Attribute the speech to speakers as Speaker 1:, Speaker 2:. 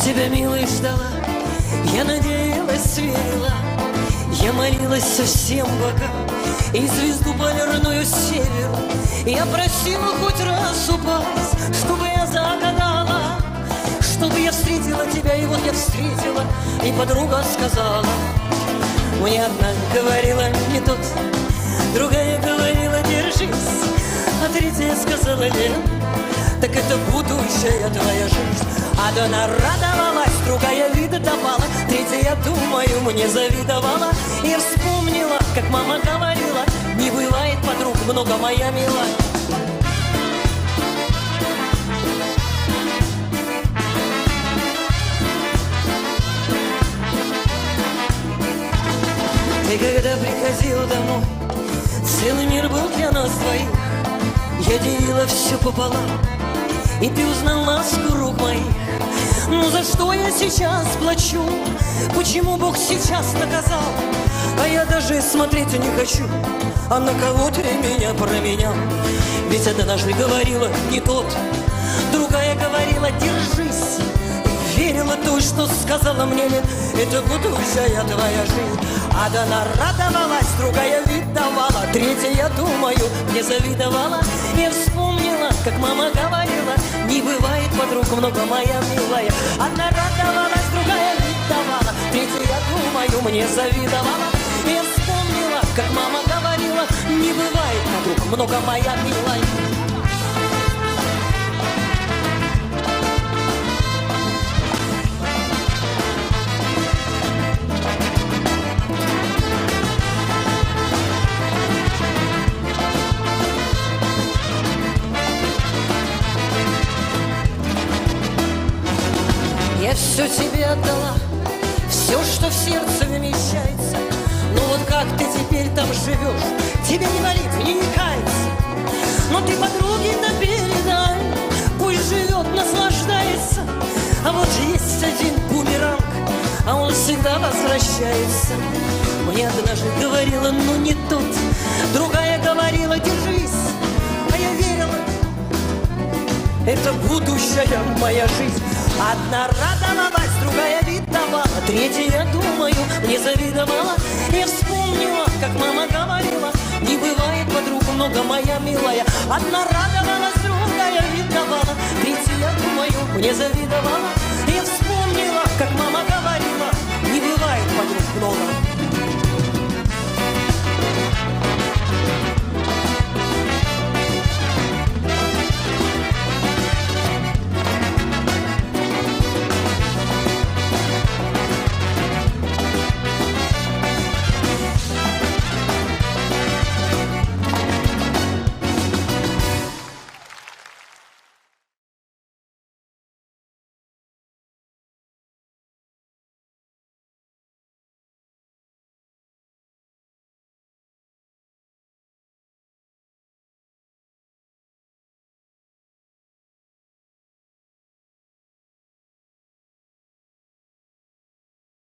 Speaker 1: тебя, милый, ждала, я надеялась, верила, я молилась со всем богам и звезду полярную северу. Я просила хоть раз упасть, чтобы я загадала, чтобы я встретила тебя, и вот я встретила, и подруга сказала. Мне одна говорила не тот, другая говорила держись, а третья сказала нет, так это будущая твоя жизнь. Одна радовалась, другая вида давала, третья, я думаю, мне завидовала. И вспомнила, как мама говорила, не бывает подруг много, моя милая. Ты когда приходил домой, целый мир был для нас двоих. Я делила все пополам, и ты узнал ласку рук моих. Ну за что я сейчас плачу? Почему Бог сейчас наказал? А я даже смотреть не хочу, а на кого ты меня променял? Ведь однажды говорила не тот, другая говорила держись. Верила той, что сказала мне нет, это будущая твоя жизнь. Одна радовалась, другая вид давала, третья, я думаю, мне завидовала. Я вспомнила, как мама говорила, не бывает подруг много, моя милая. Одна радовалась, другая вид давала, третья, я думаю, мне завидовала. Я вспомнила, как мама говорила, не бывает подруг много, моя милая. Я все тебе отдала, все, что в сердце вмещается. Ну вот как ты теперь там живешь? Тебе не болит, мне не кается. Но ты подруге-то передай, пусть живет, наслаждается. А вот есть один бумеранг, а он всегда возвращается. Мне однажды говорила, ну не тот, другая говорила, держись. А я верила, это будущая моя жизнь. Одна радовалась, другая вид давала, третья, я думаю, мне завидовала. Я вспомнила, как мама говорила, не бывает подруг много, моя милая. Одна радовалась, другая вид давала, третья, я думаю, мне завидовала.